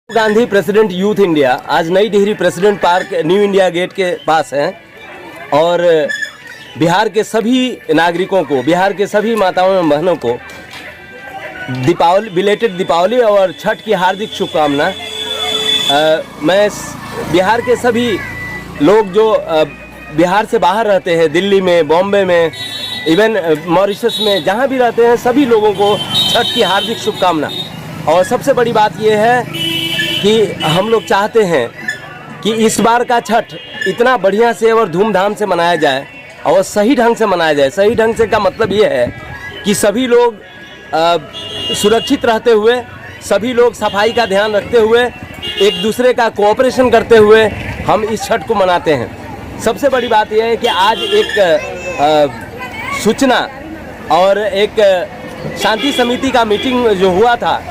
Gandhi president youth India आज नई Tehri president park new India gate के पास हैं और बिहार के सभी नागरिकों को, बिहार के सभी माताओं एवं बहनों को बिलेटेड दीपावली और छठ की हार्दिक शुभकामना। मैं बिहार के सभी लोग जो बिहार से बाहर रहते हैं, दिल्ली में, बॉम्बे में, इवन मॉरिशस में, जहाँ भी रहते हैं सभी लोगों को छठ की हार्दिक शुभकामना। और सबसे बड़ी बात यह है कि हम लोग चाहते हैं कि इस बार का छठ इतना बढ़िया से और धूमधाम से मनाया जाए और सही ढंग से मनाया जाए। सही ढंग से का मतलब ये है कि सभी लोग सुरक्षित रहते हुए, सभी लोग सफाई का ध्यान रखते हुए, एक दूसरे का कोऑपरेशन करते हुए हम इस छठ को मनाते हैं। सबसे बड़ी बात यह है कि आज एक सूचना और एक शांति समिति का मीटिंग जो हुआ था,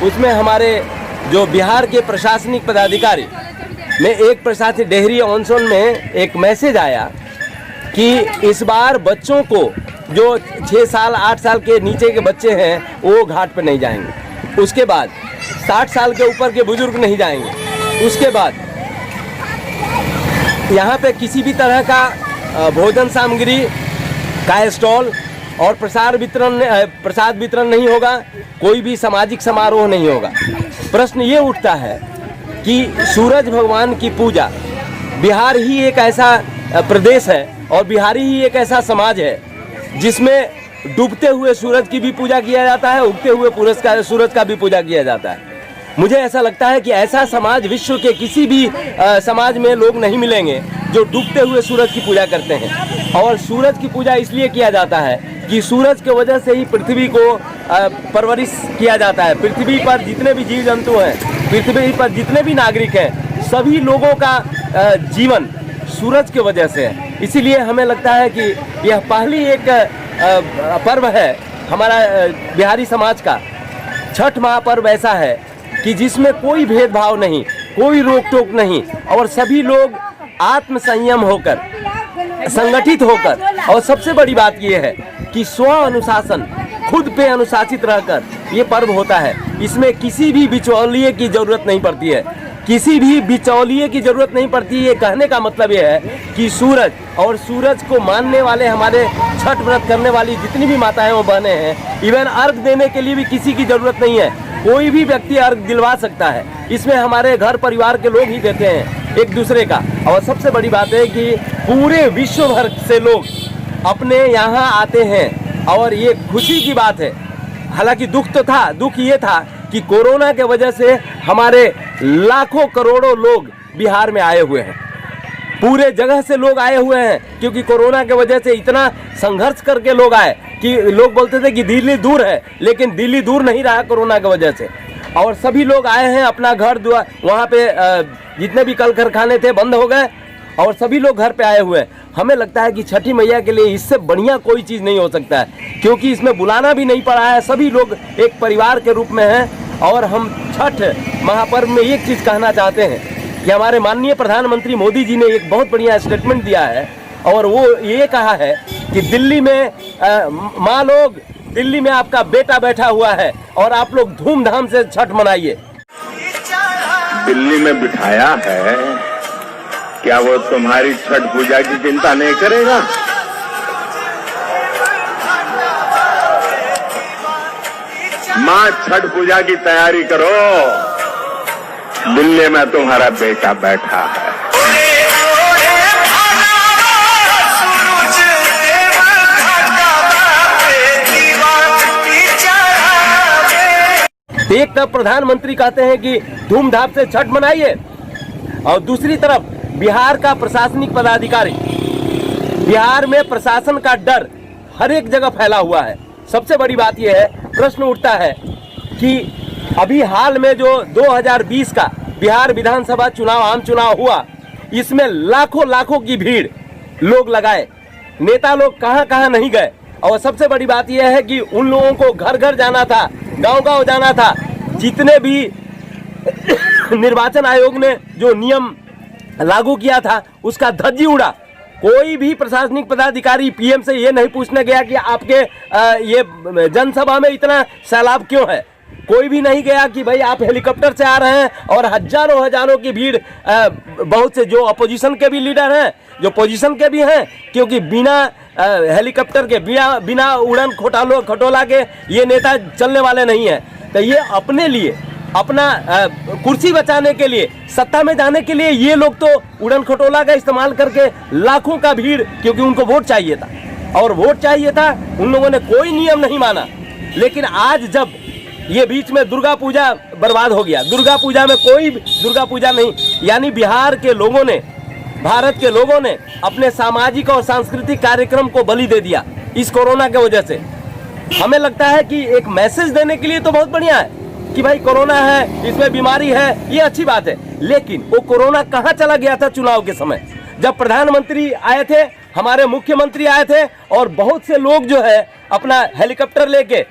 उसमें हमारे जो बिहार के प्रशासनिक पदाधिकारी में एक प्रशासनिक डेहरी ऑनसोन में एक मैसेज आया कि इस बार बच्चों को, जो 6 साल 8 साल के नीचे के बच्चे हैं, वो घाट पर नहीं जाएंगे। उसके बाद 60 साल के ऊपर के बुजुर्ग नहीं जाएंगे। उसके बाद यहाँ पे किसी भी तरह का भोजन सामग्री का स्टॉल और प्रसाद वितरण नहीं होगा। कोई भी सामाजिक समारोह नहीं होगा। प्रश्न ये उठता है कि सूरज भगवान की पूजा, बिहार ही एक ऐसा प्रदेश है और बिहारी ही एक ऐसा समाज है जिसमें डूबते हुए सूरज की भी पूजा किया जाता है, उगते हुए सूरज का भी पूजा किया जाता है। मुझे ऐसा लगता है कि ऐसा समाज विश्व के किसी भी समाज में लोग नहीं मिलेंगे जो डूबते हुए सूरज की पूजा करते हैं। और सूरज की पूजा इसलिए किया जाता है कि सूरज की वजह से ही पृथ्वी को परवरिश किया जाता है। पृथ्वी पर जितने भी जीव जंतु हैं, पृथ्वी पर जितने भी नागरिक हैं, सभी लोगों का जीवन सूरज की वजह से है। इसीलिए हमें लगता है कि यह पहली एक पर्व है हमारा बिहारी समाज का। छठ महापर्व ऐसा है कि जिसमें कोई भेदभाव नहीं, कोई रोक टोक नहीं, और सभी लोग आत्म संयम होकर, संगठित होकर, और सबसे बड़ी बात यह है कि स्व अनुशासन, खुद पे अनुशासित रहकर ये पर्व होता है। इसमें किसी भी बिचौलिए की जरूरत नहीं पड़ती है, किसी भी बिचौलिए की जरूरत नहीं पड़ती। ये कहने का मतलब ये है कि सूरज और सूरज को मानने वाले, हमारे छठ व्रत करने वाली जितनी भी माताएं और बहनें हैं, इवन अर्घ देने के लिए भी किसी की जरूरत नहीं है। कोई भी व्यक्ति अर्घ दिलवा सकता है। इसमें हमारे घर परिवार के लोग ही देते हैं एक दूसरे का। और सबसे बड़ी बात है कि पूरे विश्व भर से लोग अपने यहाँ आते हैं और ये खुशी की बात है। हालांकि दुख तो था, दुख ये था कि कोरोना के वजह से हमारे लाखों करोड़ों लोग बिहार में आए हुए हैं। पूरे जगह से लोग आए हुए हैं, क्योंकि कोरोना के वजह से इतना संघर्ष करके लोग आए कि लोग बोलते थे कि दिल्ली दूर है, लेकिन दिल्ली दूर नहीं रहा कोरोना की वजह से। और सभी लोग आए हैं, अपना घर द्वार, वहाँ पे जितने भी कल कारखाने थे बंद हो गए और सभी लोग घर पे आए हुए हैं। हमें लगता है कि छठी मैया के लिए इससे बढ़िया कोई चीज़ नहीं हो सकता है, क्योंकि इसमें बुलाना भी नहीं पड़ा है। सभी लोग एक परिवार के रूप में हैं। और हम छठ महापर्व में एक चीज़ कहना चाहते हैं कि हमारे माननीय प्रधानमंत्री मोदी जी ने एक बहुत बढ़िया स्टेटमेंट दिया है, और वो ये कहा है कि दिल्ली में माँ लोग, दिल्ली में आपका बेटा बैठा हुआ है और आप लोग धूमधाम से छठ मनाइए। दिल्ली में बिठाया है, क्या वो तुम्हारी छठ पूजा की चिंता नहीं करेगा? मां, छठ पूजा की तैयारी करो, दिल्ली में तुम्हारा बेटा बैठा है। एक तरफ प्रधानमंत्री कहते हैं कि धूमधाम से छठ मनाइए, और दूसरी तरफ बिहार का प्रशासनिक पदाधिकारी, बिहार में प्रशासन का डर हर एक जगह फैला हुआ है। सबसे बड़ी बात यह है, प्रश्न उठता है कि अभी हाल में जो 2020 का बिहार विधानसभा चुनाव, आम चुनाव हुआ, इसमें लाखों लाखों की भीड़ लोग लगाए, नेता लोग कहां कहां नहीं गए। और सबसे बड़ी बात यह है कि उन लोगों को घर घर जाना था, गांव-गांव जाना था। जितने भी निर्वाचन आयोग ने जो नियम लागू किया था, उसका धज्जी उड़ा। कोई भी प्रशासनिक पदाधिकारी पीएम से ये नहीं पूछने गया कि आपके ये जनसभा में इतना सैलाब क्यों है। कोई भी नहीं गया कि भाई आप हेलीकॉप्टर से आ रहे हैं, और हजारों हजारों की भीड़, बहुत से जो अपोजिशन के भी लीडर हैं, जो पोजीशन के भी हैं, क्योंकि बिना हेलीकॉप्टर के, बिना उड़न खटोला के ये नेता चलने वाले नहीं हैं। तो ये अपने लिए, अपना कुर्सी बचाने के लिए, सत्ता में जाने के लिए ये लोग तो उड़न खटोला का इस्तेमाल करके लाखों का भीड़, क्योंकि उनको वोट चाहिए था, और वोट चाहिए था, उन लोगों ने कोई नियम नहीं माना। लेकिन आज जब ये बीच में दुर्गा पूजा बर्बाद हो गया, दुर्गा पूजा में कोई दुर्गा पूजा नहीं, यानी बिहार के लोगों ने, भारत के लोगों ने अपने सामाजिक और सांस्कृतिक कार्यक्रम को बलि दे दिया इस कोरोना के वजह से। हमें लगता है कि एक मैसेज देने के लिए तो बहुत बढ़िया है कि भाई कोरोना है, इसमें बीमारी है, ये अच्छी बात है, लेकिन वो कोरोना कहाँ चला गया था चुनाव के समय, जब प्रधानमंत्री आए थे, हमारे मुख्यमंत्री आए थे, और बहुत से लोग जो है अपना हेलीकॉप्टर लेके,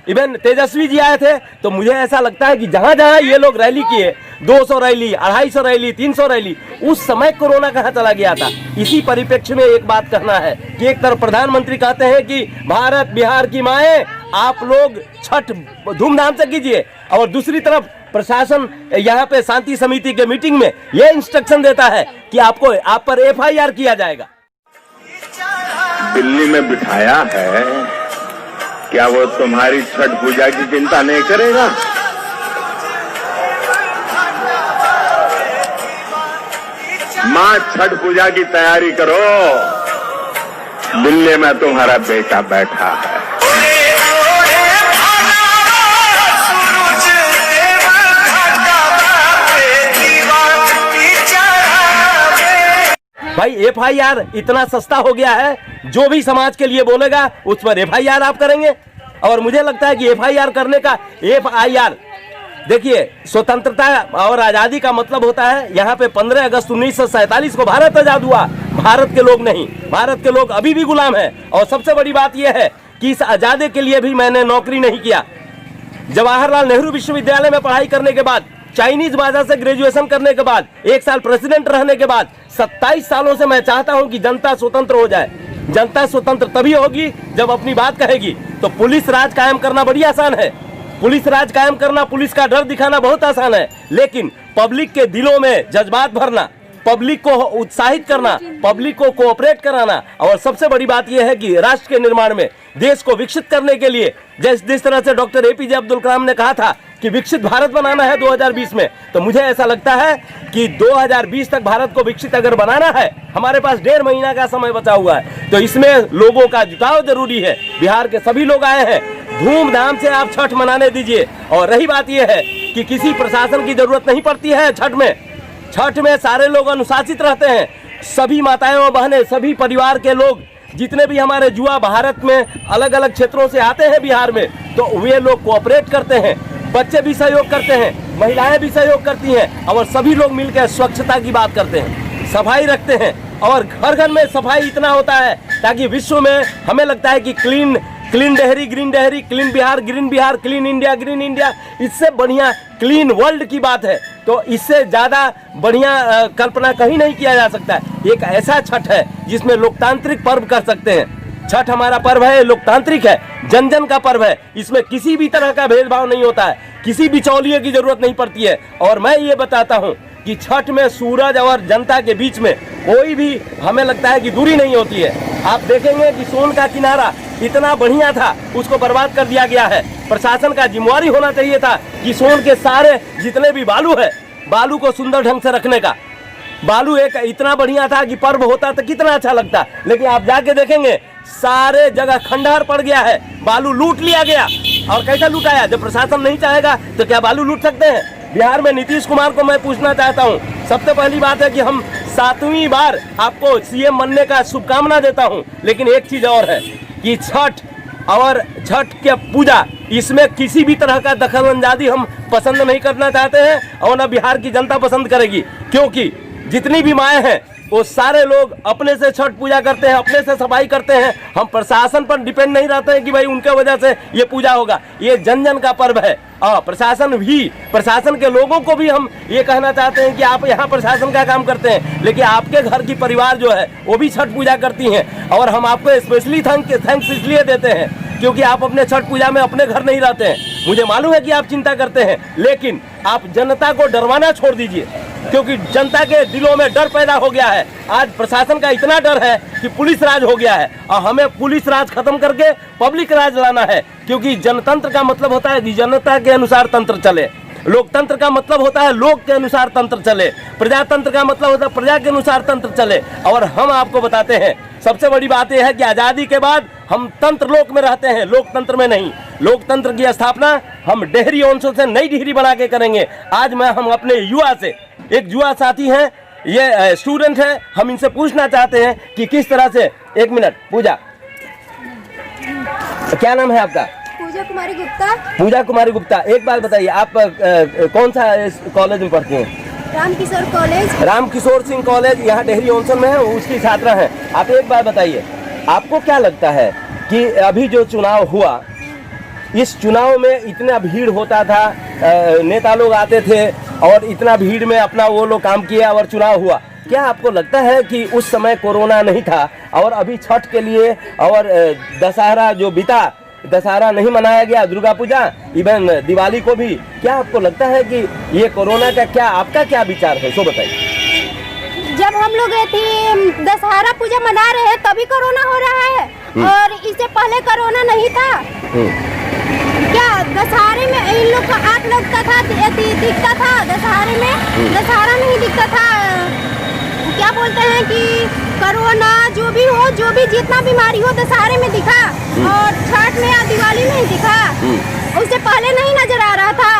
इवन तेजस्वी जी आए थे। तो मुझे ऐसा लगता है कि जहां जहां ये लोग रैली किए, 200 रैली, 250 रैली, 300 रैली, उस समय कोरोना कहां चला गया था। इसी परिप्रेक्ष्य में एक बात कहना है कि एक तरफ प्रधानमंत्री कहते हैं कि भारत बिहार की माएँ, आप लोग छठ धूमधाम से कीजिए, और दूसरी तरफ प्रशासन यहाँ पे शांति समिति के मीटिंग में ये इंस्ट्रक्शन देता है कि आपको, आप पर FIR किया जाएगा। दिल्ली में बिठाया है, क्या वो तुम्हारी छठ पूजा की चिंता नहीं करेगा? मां छठ पूजा की तैयारी करो, दिल्ली में तुम्हारा बेटा बैठा है। भाई FIR इतना सस्ता हो गया है, जो भी समाज के लिए बोलेगा उस पर FIR आप करेंगे। और मुझे लगता है कि FIR करने का, FIR देखिए, स्वतंत्रता और आज़ादी का मतलब होता है, यहाँ पे 15 अगस्त 1947 को भारत आज़ाद हुआ, भारत के लोग नहीं, भारत के लोग अभी भी गुलाम हैं। और सबसे बड़ी बात यह है कि इस आज़ादी के लिए भी मैंने नौकरी नहीं किया। जवाहरलाल नेहरू विश्वविद्यालय में पढ़ाई करने के बाद, चाइनीज भाषा से ग्रेजुएशन करने के बाद, 1 साल प्रेसिडेंट रहने के बाद, 27 सालों से मैं चाहता हूं कि जनता स्वतंत्र हो जाए। जनता स्वतंत्र तभी होगी जब अपनी बात कहेगी। तो पुलिस राज कायम करना बड़ी आसान है, पुलिस राज कायम करना, पुलिस का डर दिखाना बहुत आसान है, लेकिन पब्लिक के दिलों में जज्बात भरना, पब्लिक को उत्साहित करना, पब्लिक को कोऑपरेट कराना, और सबसे बड़ी बात यह है कि राष्ट्र के निर्माण में, देश को विकसित करने के लिए, जिस तरह से डॉक्टर APJ अब्दुल कलाम ने कहा था कि विकसित भारत बनाना है 2020 में, तो मुझे ऐसा लगता है कि 2020 तक भारत को विकसित अगर बनाना है, हमारे पास 1.5 महीना का समय बचा हुआ है, तो इसमें लोगों का जुटाव जरूरी है। बिहार के सभी लोग आए हैं, धूमधाम से आप छठ मनाने दीजिए। और रही बात यह है कि किसी प्रशासन की जरूरत नहीं पड़ती है छठ में। छठ में सारे लोग अनुशासित रहते हैं, सभी माताएं और बहनें, सभी परिवार के लोग, जितने भी हमारे युवा भारत में अलग अलग क्षेत्रों से आते हैं बिहार में, तो वे लोग कोऑपरेट करते हैं, बच्चे भी सहयोग करते हैं, महिलाएं भी सहयोग करती हैं, और सभी लोग मिलकर स्वच्छता की बात करते हैं, सफाई रखते हैं। और घर घर में सफाई इतना होता है ताकि विश्व में, हमें लगता है कि clean Dehri green Dehri, clean Bihar green Bihar, clean India green India, इससे बढ़िया क्लीन वर्ल्ड की बात है। तो इससे ज़्यादा बढ़िया कल्पना कहीं नहीं किया जा सकता है। एक ऐसा छठ है जिसमें लोकतांत्रिक पर्व कर सकते हैं। छठ हमारा पर्व है, लोकतांत्रिक है, जन जन का पर्व है, इसमें किसी भी तरह का भेदभाव नहीं होता है, किसी बिचौलिए की जरूरत नहीं पड़ती है। और मैं ये बताता हूँ कि छठ में सूरज और जनता के बीच में कोई भी, हमें लगता है कि दूरी नहीं होती है। आप देखेंगे कि सोन का किनारा इतना बढ़िया था, उसको बर्बाद कर दिया गया है। प्रशासन का जिम्मेवारी होना चाहिए था कि सोन के सारे जितने भी बालू है, बालू को सुंदर ढंग से रखने का। बालू एक इतना बढ़िया था कि पर्व होता तो कितना अच्छा लगता, लेकिन आप जाके देखेंगे सारे जगह खंडहर पड़ गया है, बालू लूट लिया गया। और कैसा लूटाया? जब प्रशासन नहीं चाहेगा तो क्या बालू लूट सकते हैं? बिहार में नीतीश कुमार को मैं पूछना चाहता हूं, सबसे पहली बात है कि हम 7वीं बार आपको CM बनने का शुभकामना देता हूं, लेकिन एक चीज और है कि छठ और छठ के पूजा, इसमें किसी भी तरह का दखलंदाजी हम पसंद नहीं करना चाहते हैं, और न बिहार की जनता पसंद करेगी। क्योंकि जितनी भी माएँ हैं वो सारे लोग अपने से छठ पूजा करते हैं, अपने से सफाई करते हैं। हम प्रशासन पर डिपेंड नहीं रहते हैं कि भाई उनके वजह से ये पूजा होगा। ये जन जन का पर्व है। प्रशासन के लोगों को भी हम ये कहना चाहते हैं कि आप यहाँ प्रशासन का काम करते हैं, लेकिन आपके घर की परिवार जो है वो भी छठ पूजा करती हैं, और हम आपको स्पेशली थैंक्स इसलिए देते हैं क्योंकि आप अपने छठ पूजा में अपने घर नहीं रहते हैं। मुझे मालूम है कि आप चिंता करते हैं, लेकिन आप जनता को डरवाना छोड़ दीजिए, क्योंकि जनता के दिलों में डर पैदा हो गया है। आज प्रशासन का इतना डर है कि पुलिस राज हो गया है, और हमें पुलिस राज खत्म करके पब्लिक राज लाना है। क्योंकि जनतंत्र का मतलब होता है कि जनता के अनुसार तंत्र चले, लोकतंत्र का मतलब होता है लोक के अनुसार तंत्र चले, प्रजातंत्र का मतलब होता है प्रजा के अनुसार तंत्र चले। और हम आपको बताते हैं, सबसे बड़ी बात यह है कि आज़ादी के बाद हम तंत्र लोक में रहते हैं, लोकतंत्र में नहीं। लोकतंत्र की स्थापना हम डेहरी अंशों से नई डिहरी बना के करेंगे। आज हम अपने युवा से, एक युवा साथी हैं, ये स्टूडेंट हैं, हम इनसे पूछना चाहते हैं कि किस तरह से, एक मिनट, पूजा, क्या नाम है आपका? पूजा कुमारी गुप्ता। पूजा कुमारी गुप्ता, एक बात बताइए, आप कौन सा कॉलेज में पढ़ती हैं? रामकिशोर कॉलेज। रामकिशोर सिंह कॉलेज यहाँ डेहरी ऑनसन में है, उसकी छात्रा हैं। आप एक बात बताइए, आपको क्या लगता है कि अभी जो चुनाव हुआ, इस चुनाव में इतना भीड़ होता था, नेता लोग आते थे और इतना भीड़ में अपना वो लोग काम किया और चुनाव हुआ, क्या आपको लगता है कि उस समय कोरोना नहीं था और अभी छठ के लिए और दशहरा जो बीता, दशहरा नहीं मनाया गया, दुर्गा पूजा, इवन दिवाली को भी, क्या आपको लगता है कि ये कोरोना का क्या, आपका क्या विचार है, सो बताइए। जब हम लोग दशहरा पूजा मना रहे हैं तभी कोरोना हो रहा है, और इससे पहले कोरोना नहीं था। क्या दशहरे में इन लोग का आग लगता था, दिखता था दशहरे में, दशहरा नहीं दिखता था। क्या बोलते हैं कि कोरोना जो भी हो, जो भी जितना बीमारी हो दशहरे में दिखा, और छठ में या दिवाली में ही दिखा, उससे पहले नहीं नजर आ रहा था।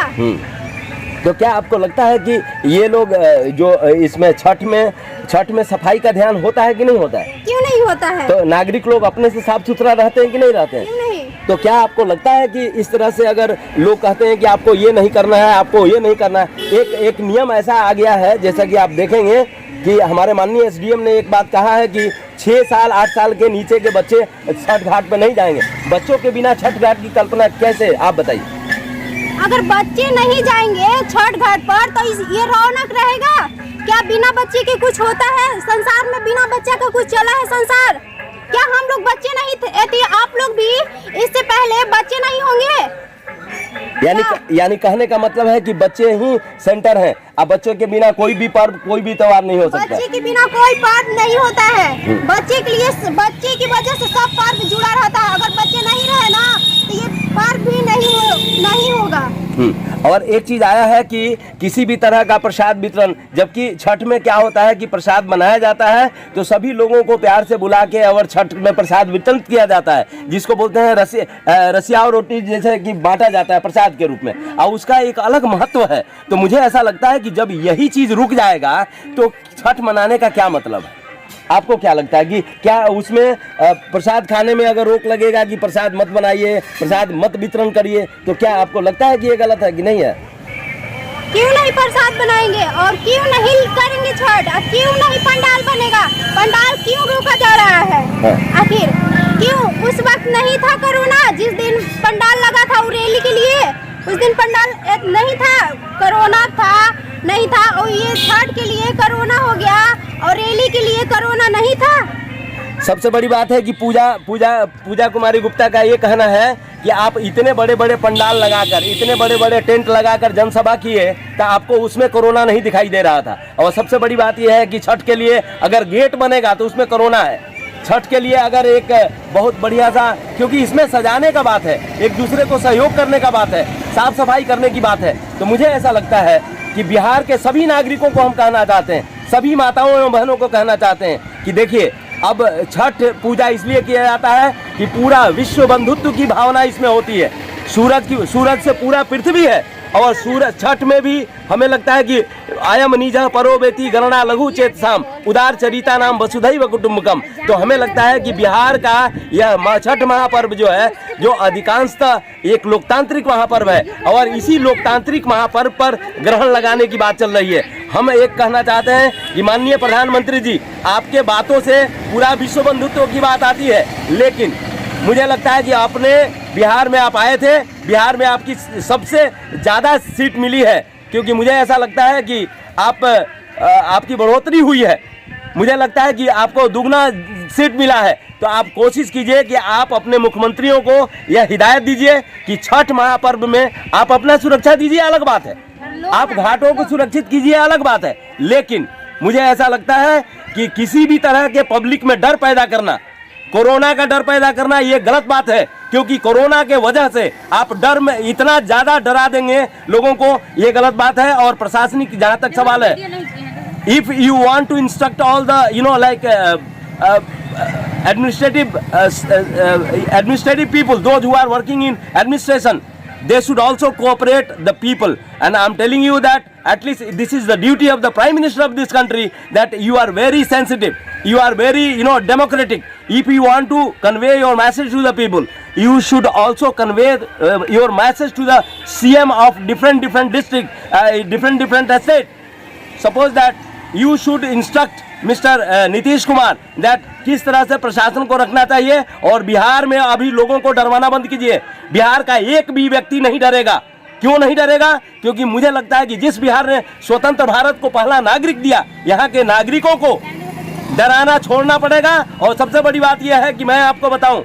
तो क्या आपको लगता है कि ये लोग जो इसमें छठ में सफाई का ध्यान होता है कि नहीं होता है? क्यों नहीं होता है? तो नागरिक लोग अपने से साफ सुथरा रहते हैं कि नहीं रहते हैं? क्यों नहीं? तो क्या आपको लगता है कि इस तरह से अगर लोग कहते हैं कि आपको ये नहीं करना है, आपको ये नहीं करना है, एक नियम ऐसा आ गया है, जैसा कि आप देखेंगे कि हमारे माननीय एसडीएम ने एक बात कहा है कि 6 साल 8 साल के नीचे के बच्चे छठ घाट पर नहीं जाएंगे। बच्चों के बिना छठ घाट की कल्पना कैसे, आप बताइए। अगर बच्चे नहीं जाएंगे छठ घाट पर तो ये रौनक रहेगा क्या? बिना बच्चे के कुछ होता है संसार में? बिना बच्चे का कुछ चला है संसार? क्या हम लोग बच्चे नहीं थे? आप लोग भी इससे पहले बच्चे नहीं होंगे? यानी कहने का मतलब है कि बच्चे ही सेंटर हैं, अब बच्चों के बिना कोई भी पर्व, कोई भी त्योहार नहीं हो सकता। बच्चे के बिना कोई पर्व नहीं होता है। बच्चे के लिए, बच्चे की वजह से सब पर्व जुड़ा रहता है। अगर बच्चे नहीं रहे ना तो ये पर्व भी नहीं होगा। और एक चीज आया है कि किसी भी तरह का प्रसाद वितरण, जबकि छठ में क्या होता है कि प्रसाद बनाया जाता है तो सभी लोगों को प्यार से बुला के और छठ में प्रसाद वितरण किया जाता है, जिसको बोलते हैं रसिया और रोटी, जैसे कि बांटा जाता है प्रसाद के रूप में, और उसका एक अलग महत्व है। तो मुझे ऐसा लगता है कि जब यही चीज रुक जाएगा तो छठ मनाने का क्या मतलब है? आपको क्या लगता है कि क्या उसमें प्रसाद खाने में अगर रोक लगेगा कि प्रसाद मत बनाइए, प्रसाद मत वितरण करिए, तो क्या आपको लगता है कि ये गलत है कि नहीं है? क्यों नहीं प्रसाद बनाएंगे और क्यों नहीं करेंगे छठ? क्यों नहीं पंडाल बनेगा? पंडाल क्यों रोका जा रहा है? आखिर क्यों? उस वक्त नहीं था कोरोना, जिस दिन पंडाल लगा था रैली के लिए, उस दिन पंडाल नहीं था, कोरोना था नहीं था, और ये छठ के लिए कोरोना हो गया और रैली के लिए कोरोना नहीं था। सबसे बड़ी बात है कि पूजा कुमारी गुप्ता का ये कहना है कि आप इतने बड़े बड़े पंडाल लगाकर, इतने बड़े बड़े टेंट लगाकर जनसभा किए तो आपको उसमें कोरोना नहीं दिखाई दे रहा था। और सबसे बड़ी बात यह है कि छठ के लिए अगर गेट बनेगा तो उसमें कोरोना है। छठ के लिए अगर एक बहुत बढ़िया सा, क्योंकि इसमें सजाने का बात है, एक दूसरे को सहयोग करने का बात है, साफ सफाई करने की बात है, तो मुझे ऐसा लगता है कि बिहार के सभी नागरिकों को हम कहना चाहते हैं, सभी माताओं एवं बहनों को कहना चाहते हैं कि देखिए, अब छठ पूजा इसलिए किया जाता है कि पूरा विश्व बंधुत्व की भावना इसमें होती है। सूरज से पूरा पृथ्वी है, और सूरज छठ में भी हमें लगता है कि आयम निजः परो बेती गणना लघु चेत साम उदार चरिता नाम वसुधैव कुटुम्बकम। तो हमें लगता है कि बिहार का यह छठ महापर्व जो है, जो अधिकांशतः एक लोकतांत्रिक महापर्व है, और इसी लोकतांत्रिक महापर्व पर ग्रहण लगाने की बात चल रही है। हम एक कहना चाहते हैं कि माननीय प्रधानमंत्री जी, आपके बातों से पूरा विश्व बंधुत्व की बात आती है, लेकिन मुझे लगता है कि आपने बिहार में आप आए थे, बिहार में आपकी सबसे ज़्यादा सीट मिली है, क्योंकि मुझे ऐसा लगता है कि आपकी बढ़ोतरी हुई है। मुझे लगता है कि आपको दुगना सीट मिला है, तो आप कोशिश कीजिए कि आप अपने मुख्यमंत्रियों को यह हिदायत दीजिए कि छठ महापर्व में आप अपना सुरक्षा दीजिए, अलग बात है, आप घाटों को सुरक्षित कीजिए, अलग बात है। लेकिन मुझे ऐसा लगता है कि किसी भी तरह के पब्लिक में डर पैदा करना, कोरोना का डर पैदा करना, ये गलत बात है, क्योंकि कोरोना के वजह से आप डर में इतना ज्यादा डरा देंगे लोगों को, ये गलत बात है। और प्रशासनिक जहां तक सवाल है, if you want to instruct all the like administrative people, those who are working in administration, they should also cooperate the people. And I am telling you that at least this is the duty of the Prime Minister of this country, that you are very sensitive, you are very democratic. If you want to convey your message to the people, you should also convey your message to the CM of different district, different state. Suppose that you should instruct mister Nitish Kumar that किस तरह से प्रशासन को रखना चाहिए। और बिहार में अभी लोगों को डरवाना बंद कीजिए, बिहार का एक भी व्यक्ति नहीं डरेगा। क्यों नहीं डरेगा? क्योंकि मुझे लगता है कि जिस बिहार ने स्वतंत्र भारत को पहला नागरिक दिया, यहाँ के नागरिकों को डराना छोड़ना पड़ेगा। और सबसे बड़ी बात यह है कि मैं आपको बताऊं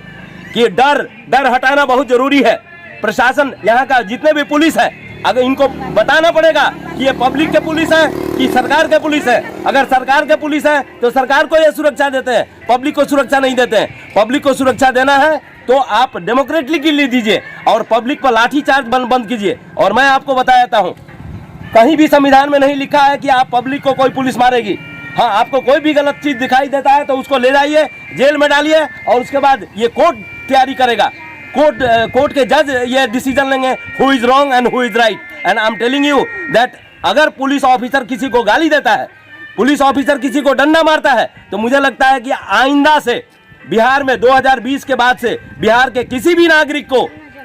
कि डर हटाना बहुत जरूरी है। प्रशासन, यहाँ का जितने भी पुलिस है, अगर इनको बताना पड़ेगा कि ये पब्लिक के पुलिस है कि सरकार के पुलिस है। अगर सरकार के पुलिस है तो सरकार को ये सुरक्षा देते हैं, पब्लिक को सुरक्षा नहीं देते हैं। पब्लिक को सुरक्षा देना है तो आप डेमोक्रेटिकली दीजिए और पब्लिक पर लाठीचार्ज बंद कीजिए। और मैं आपको बता देता हूँ, कहीं भी संविधान में नहीं लिखा है कि आप पब्लिक को कोई पुलिस मारेगी। हाँ, आपको कोई भी गलत चीज दिखाई देता है तो उसको ले जाइए, जेल में डालिए, और उसके बाद ये कोर्ट तैयारी करेगा। कोर्ट के जज ये डिसीजन लेंगे who is wrong and who is right. And I am telling you that अगर पुलिस ऑफिसर किसी को गाली देता है, पुलिस ऑफिसर किसी को डंडा मारता है, तो मुझे लगता है कि आइंदा से बिहार में 2020 के बाद से बिहार के किसी भी नागरिक को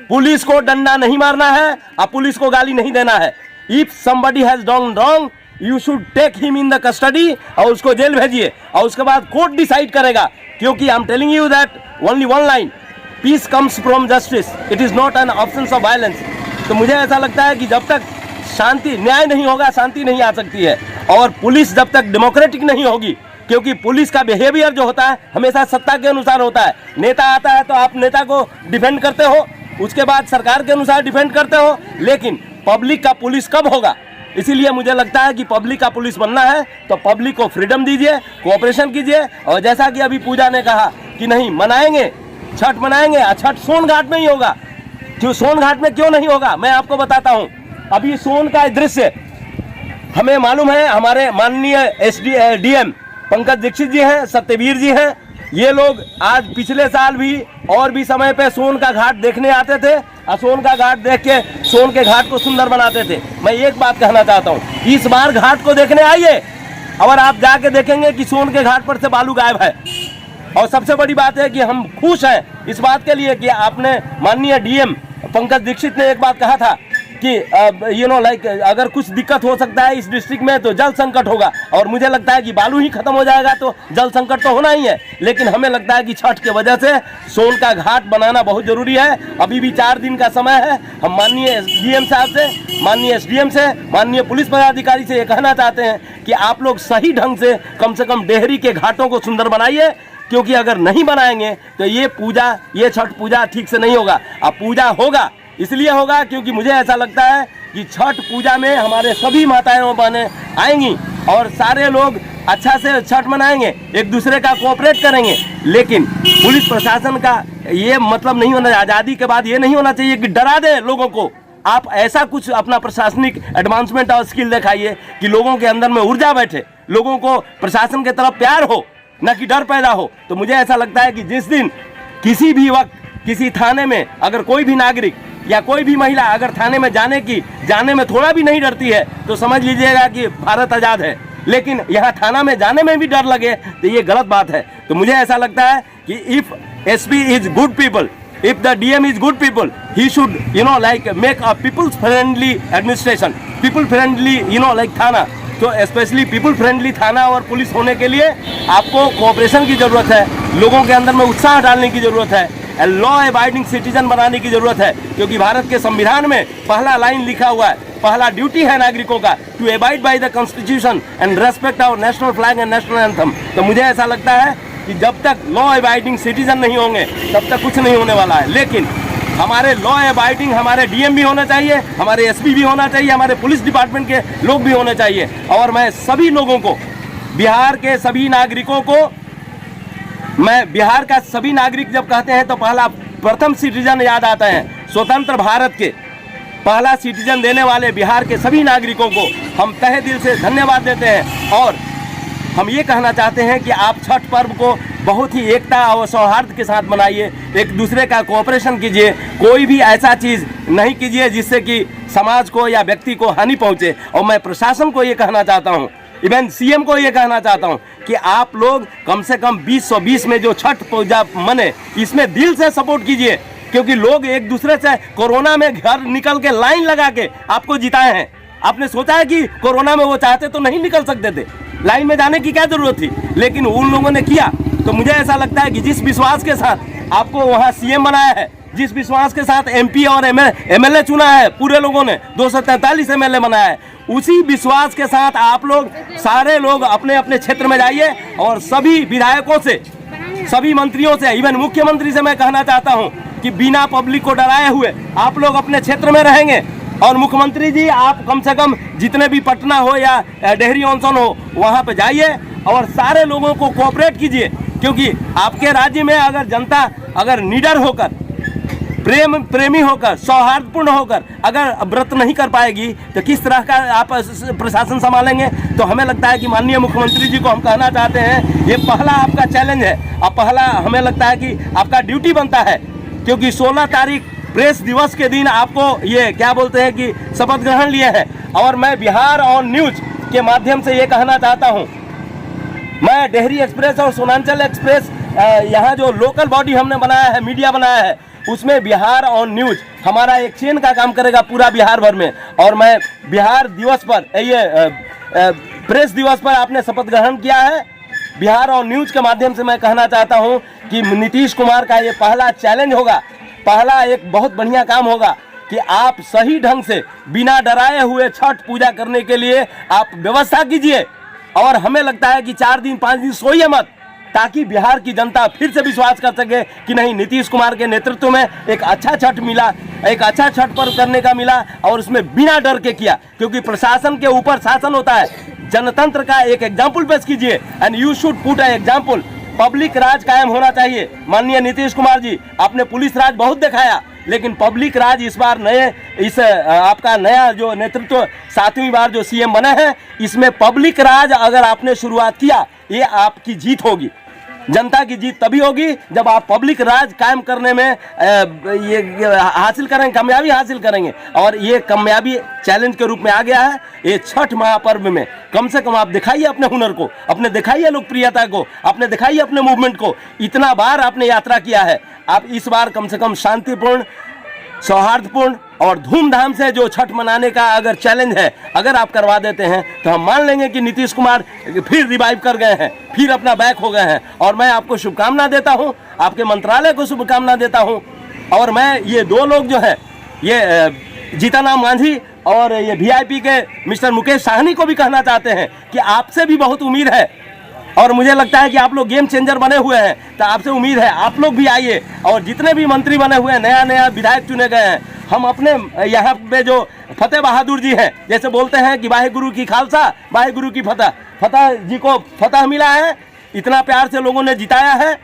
पुलिस को डंडा नहीं मारना है और पुलिस को गाली नहीं देना है। If somebody has done wrong, you should take him in the custody और उसको जेल भेजिए, और उसके बाद कोर्ट डिसाइड करेगा। क्योंकि I am telling you that only one line, peace comes from justice, it is not an option of violence. तो मुझे ऐसा लगता है कि जब तक शांति, न्याय नहीं होगा, शांति नहीं आ सकती है। और पुलिस जब तक डेमोक्रेटिक नहीं होगी, क्योंकि पुलिस का बिहेवियर जो होता है हमेशा सत्ता के अनुसार होता है। नेता आता है तो आप नेता को डिफेंड करते हो, उसके बाद सरकार के अनुसार डिफेंड करते हो, लेकिन पब्लिक का पुलिस कब होगा? इसीलिए मुझे लगता है कि पब्लिक का पुलिस बनना है तो पब्लिक को फ्रीडम दीजिए, कोऑपरेशन कीजिए। और जैसा कि अभी पूजा ने कहा कि नहीं मनाएंगे, छठ मनाएंगे, छठ सोन घाट में ही होगा। क्यों सोन घाट में क्यों नहीं होगा? मैं आपको बताता हूं। अभी सोन का दृश्य हमें मालूम है, हमारे माननीय डीएम पंकज दीक्षित जी हैं, सत्यवीर जी हैं, ये लोग आज पिछले साल भी और भी समय पे सोन का घाट देखने आते थे और सोन का घाट देख के सोन के घाट को सुंदर बनाते थे। मैं एक बात कहना चाहता हूँ, इस बार घाट को देखने आइए और आप जाके देखेंगे कि सोन के घाट पर से बालू गायब है। और सबसे बड़ी बात है कि हम खुश हैं इस बात के लिए कि आपने माननीय डीएम पंकज दीक्षित ने एक बात कहा था कि अगर कुछ दिक्कत हो सकता है इस डिस्ट्रिक्ट में तो जल संकट होगा। और मुझे लगता है कि बालू ही खत्म हो जाएगा तो जल संकट तो होना ही है। लेकिन हमें लगता है कि छठ के वजह से सोन का घाट बनाना बहुत जरूरी है। अभी भी 4 दिन का समय है। हम माननीय डीएम साहब से, माननीय एसडीएम से, माननीय पुलिस पदाधिकारी से ये कहना चाहते हैं कि आप लोग सही ढंग से कम डेहरी के घाटों को सुंदर बनाइए, क्योंकि अगर नहीं बनाएंगे तो ये छठ पूजा ठीक से नहीं होगा। अब पूजा होगा इसलिए होगा क्योंकि मुझे ऐसा लगता है कि छठ पूजा में हमारे सभी माताएं और बहनें आएंगी और सारे लोग अच्छा से छठ मनाएंगे, एक दूसरे का कोऑपरेट करेंगे। लेकिन पुलिस प्रशासन का ये मतलब नहीं होना, आज़ादी के बाद ये नहीं होना चाहिए कि डरा दे लोगों को। आप ऐसा कुछ अपना प्रशासनिक एडवांसमेंट और स्किल दिखाइए कि लोगों के अंदर में ऊर्जा बैठे, लोगों को प्रशासन के तरफ प्यार हो, न कि डर पैदा हो। तो मुझे ऐसा लगता है कि जिस दिन किसी भी वक्त किसी थाने में अगर कोई भी नागरिक या कोई भी महिला अगर थाने में जाने में थोड़ा भी नहीं डरती है तो समझ लीजिएगा कि भारत आज़ाद है। लेकिन यहाँ थाना में जाने में भी डर लगे तो ये गलत बात है। तो मुझे ऐसा लगता है कि if SP is good people, if the DM is good people, he should make a people friendly administration, people friendly थाना। तो स्पेशली पीपल फ्रेंडली थाना और पुलिस होने के लिए आपको कोऑपरेशन की ज़रूरत है, लोगों के अंदर में उत्साह डालने की ज़रूरत है, लॉ अबाइडिंग सिटीजन बनाने की ज़रूरत है। क्योंकि भारत के संविधान में पहला लाइन लिखा हुआ है पहला ड्यूटी है नागरिकों का to abide by the constitution and respect our national flag and national anthem. तो मुझे ऐसा लगता है कि जब तक लॉ एबाइडिंग सिटीजन नहीं होंगे तब तक कुछ नहीं होने वाला है। लेकिन हमारे लॉ एबाइडिंग हमारे डीएम भी होना चाहिए, हमारे एसपी भी होना चाहिए, हमारे पुलिस डिपार्टमेंट के लोग भी होने चाहिए। और मैं सभी लोगों को, बिहार के सभी नागरिकों को, मैं बिहार का सभी नागरिक जब कहते हैं तो पहला प्रथम सिटीजन याद आता है। स्वतंत्र भारत के पहला सिटीजन देने वाले बिहार के सभी नागरिकों को हम तहे दिल से धन्यवाद देते हैं। और हम ये कहना चाहते हैं कि आप छठ पर्व को बहुत ही एकता और सौहार्द के साथ मनाइए, एक दूसरे का कोऑपरेशन कीजिए, कोई भी ऐसा चीज़ नहीं कीजिए जिससे कि समाज को या व्यक्ति को हानि पहुंचे। और मैं प्रशासन को ये कहना चाहता हूं, इवन सीएम को ये कहना चाहता हूं कि आप लोग कम से कम 2020 में जो छठ पूजा मने इसमें दिल से सपोर्ट कीजिए, क्योंकि लोग एक दूसरे से कोरोना में घर निकल के लाइन लगा के आपको जिताए हैं। आपने सोचा है कि कोरोना में वो चाहते तो नहीं निकल सकते थे, लाइन में जाने की क्या जरूरत थी, लेकिन उन लोगों ने किया। तो मुझे ऐसा लगता है कि जिस विश्वास के साथ आपको वहाँ सीएम बनाया है, जिस विश्वास के साथ एमपी और एमएलए चुना है पूरे लोगों ने, 243 एमएलए बनाया है, उसी विश्वास के साथ आप लोग सारे लोग अपने अपने क्षेत्र में जाइए और सभी विधायकों से, सभी मंत्रियों से, इवन मुख्यमंत्री से मैं कहना चाहता हूं कि बिना पब्लिक को डराए हुए आप लोग अपने क्षेत्र में रहेंगे। और मुख्यमंत्री जी आप कम से कम जितने भी पटना हो या डेहरी ऑनसन हो वहां पे जाइए और सारे लोगों को कोऑपरेट कीजिए, क्योंकि आपके राज्य में अगर जनता अगर निडर होकर, प्रेमी होकर, सौहार्दपूर्ण होकर अगर व्रत नहीं कर पाएगी तो किस तरह का आप प्रशासन संभालेंगे। तो हमें लगता है कि माननीय मुख्यमंत्री जी को हम कहना चाहते हैं, ये पहला आपका चैलेंज है, अब पहला हमें लगता है कि आपका ड्यूटी बनता है, क्योंकि 16 तारीख प्रेस दिवस के दिन आपको ये क्या बोलते हैं कि शपथ ग्रहण लिए हैं। और मैं बिहार और न्यूज के माध्यम से ये कहना चाहता हूँ, मैं डेहरी एक्सप्रेस और सोनांचल एक्सप्रेस यहाँ जो लोकल बॉडी हमने बनाया है, मीडिया बनाया है, उसमें बिहार और न्यूज हमारा एक चेन का काम करेगा पूरा बिहार भर में। और मैं बिहार दिवस पर, ये प्रेस दिवस पर आपने शपथ ग्रहण किया है, बिहार और न्यूज के माध्यम से मैं कहना चाहता हूं कि नीतीश कुमार का ये पहला चैलेंज होगा, पहला एक बहुत बढ़िया काम होगा कि आप सही ढंग से बिना डराए हुए छठ पूजा करने के लिए आप व्यवस्था कीजिए। और हमें लगता है कि 4 दिन 5 दिन सोइए मत, ताकि बिहार की जनता फिर से विश्वास कर सके कि नहीं, नीतीश कुमार के नेतृत्व में एक अच्छा छठ मिला, एक अच्छा छठ पर्व करने का मिला और उसमें बिना डर के किया, क्योंकि प्रशासन के ऊपर शासन होता है। जनतंत्र का एक एग्जाम्पल पेश कीजिए, and you should put a example. Public राज कायम होना चाहिए। माननीय नीतीश कुमार जी, आपने पुलिस राज बहुत दिखाया, लेकिन पब्लिक राज इस बार आपका नया जो नेतृत्व 7वीं बार जो सीएम बने हैं, इसमें पब्लिक राज अगर आपने शुरुआत किया, ये आपकी जीत होगी। जनता की जीत तभी होगी जब आप पब्लिक राज कायम करने में ये हासिल करेंगे, कामयाबी हासिल करेंगे। और ये कामयाबी चैलेंज के रूप में आ गया है। ये छठ महापर्व में कम से कम आप दिखाइए अपने हुनर को, अपने दिखाइए लोकप्रियता को, अपने दिखाइए अपने मूवमेंट को। इतना बार आपने यात्रा किया है, आप इस बार कम से कम शांतिपूर्ण, सौहार्दपूर्ण और धूमधाम से जो छठ मनाने का अगर चैलेंज है, अगर आप करवा देते हैं तो हम मान लेंगे कि नीतीश कुमार फिर रिवाइव कर गए हैं, फिर अपना बैक हो गए हैं। और मैं आपको शुभकामना देता हूं, आपके मंत्रालय को शुभकामना देता हूं। और मैं ये 2 लोग जो है, ये जीतनराम मांझी और ये वीआईपी के मिस्टर मुकेश साहनी को भी कहना चाहते हैं कि आपसे भी बहुत उम्मीद है। और मुझे लगता है कि आप लोग गेम चेंजर बने हुए हैं, तो आपसे उम्मीद है आप लोग भी आइए। और जितने भी मंत्री बने हुए हैं, नया नया विधायक चुने गए हैं, हम अपने यहाँ पे जो फतेह बहादुर जी हैं, जैसे बोलते हैं कि वाहे गुरु की खालसा, वाहे गुरु की फतह, फतह जी को फतह मिला है। इतना प्यार से लोगों ने जिताया है,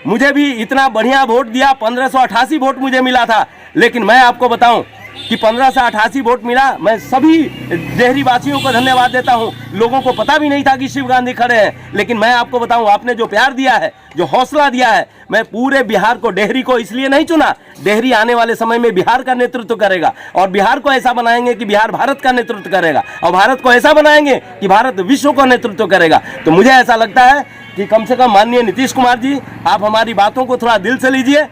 मुझे भी इतना बढ़िया वोट दिया, 1588 वोट मुझे मिला था। लेकिन मैं आपको बताऊं कि 1588 वोट मिला, मैं सभी डेहरी वासियों को धन्यवाद देता हूं। लोगों को पता भी नहीं था कि शिव गांधी खड़े हैं, लेकिन मैं आपको बताऊं, आपने जो प्यार दिया है, जो हौसला दिया है, मैं पूरे बिहार को, डेहरी को इसलिए नहीं चुना। डेहरी आने वाले समय में बिहार का नेतृत्व करेगा और बिहार को ऐसा बनाएंगे कि बिहार भारत का नेतृत्व करेगा, और भारत को ऐसा बनाएंगे कि भारत विश्व का नेतृत्व करेगा। तो मुझे ऐसा लगता है कि कम से कम माननीय नीतीश कुमार जी, आप हमारी बातों को थोड़ा दिल से लीजिए,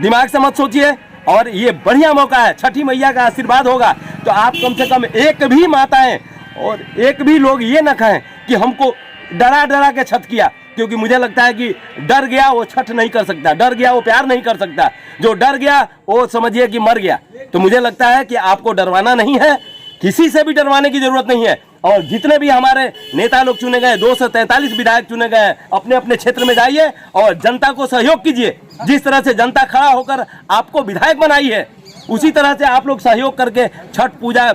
दिमाग से मत सोचिए। और ये बढ़िया मौका है, छठी मैया का आशीर्वाद होगा, तो आप कम से कम एक भी माताएं और एक भी लोग ये ना कहें कि हमको डरा डरा के छठ किया, क्योंकि मुझे लगता है कि डर गया वो छठ नहीं कर सकता, डर गया वो प्यार नहीं कर सकता, जो डर गया वो समझिए कि मर गया। तो मुझे लगता है कि आपको डरवाना नहीं है, किसी से भी डरवाने की जरूरत नहीं है। और जितने भी हमारे नेता लोग चुने गए, 243 विधायक चुने गए, अपने अपने क्षेत्र में जाइए और जनता को सहयोग कीजिए। जिस तरह से जनता खड़ा होकर आपको विधायक बनाई है, उसी तरह से आप लोग सहयोग करके छठ पूजा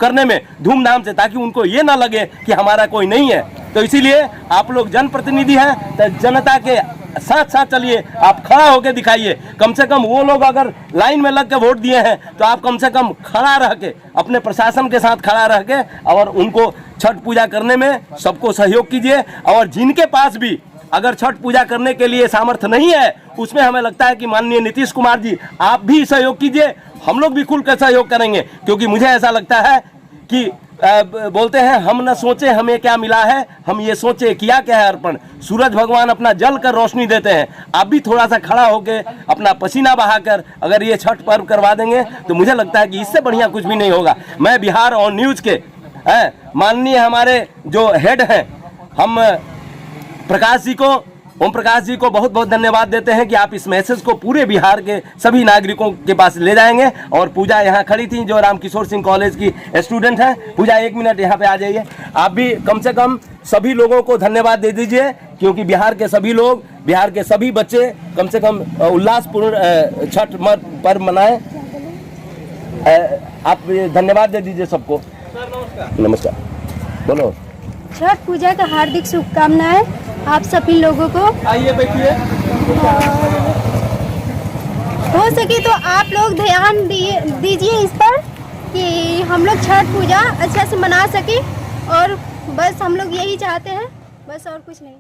करने में धूमधाम से, ताकि उनको ये ना लगे कि हमारा कोई नहीं है। तो इसीलिए आप लोग जनप्रतिनिधि हैं, तो जनता के साथ साथ चलिए, आप खड़ा होकर दिखाइए। कम से कम वो लोग अगर लाइन में लग के वोट दिए हैं, तो आप कम से कम खड़ा रह के, अपने प्रशासन के साथ खड़ा रह के और उनको छठ पूजा करने में सबको सहयोग कीजिए। और जिनके पास भी अगर छठ पूजा करने के लिए सामर्थ्य नहीं है, उसमें हमें लगता है कि माननीय नीतीश कुमार जी आप भी सहयोग कीजिए, हम लोग भी खुलकर सहयोग करेंगे। क्योंकि मुझे ऐसा लगता है कि बोलते हैं हम न सोचे हमें क्या मिला है, हम ये सोचे किया क्या है अर्पण। सूरज भगवान अपना जल कर रोशनी देते हैं, आप भी थोड़ा सा खड़ा होके अपना पसीना बहाकर अगर ये छठ पर्व करवा देंगे, तो मुझे लगता है कि इससे बढ़िया कुछ भी नहीं होगा। मैं बिहार और न्यूज़ के माननीय हमारे जो हेड हैं, हम प्रकाश जी को, ओम प्रकाश जी को बहुत बहुत धन्यवाद देते हैं कि आप इस मैसेज को पूरे बिहार के सभी नागरिकों के पास ले जाएंगे। और पूजा यहाँ खड़ी थी, जो रामकिशोर सिंह कॉलेज की स्टूडेंट है। पूजा 1 मिनट यहाँ पे आ जाइए। आप भी कम से कम सभी लोगों को धन्यवाद दे दीजिए, क्योंकि बिहार के सभी लोग, बिहार के सभी बच्चे कम से कम उल्लासपूर्ण छठ पर्व मनाएं। आप धन्यवाद दे दीजिए सबको। नमस्कार। बोलो। छठ पूजा का हार्दिक शुभकामनाएं आप सभी लोगों को। आइए बैठिए। हो सके तो आप लोग ध्यान दीजिए इस पर कि हम लोग छठ पूजा अच्छा से मना सके। और बस हम लोग यही चाहते हैं, बस और कुछ नहीं।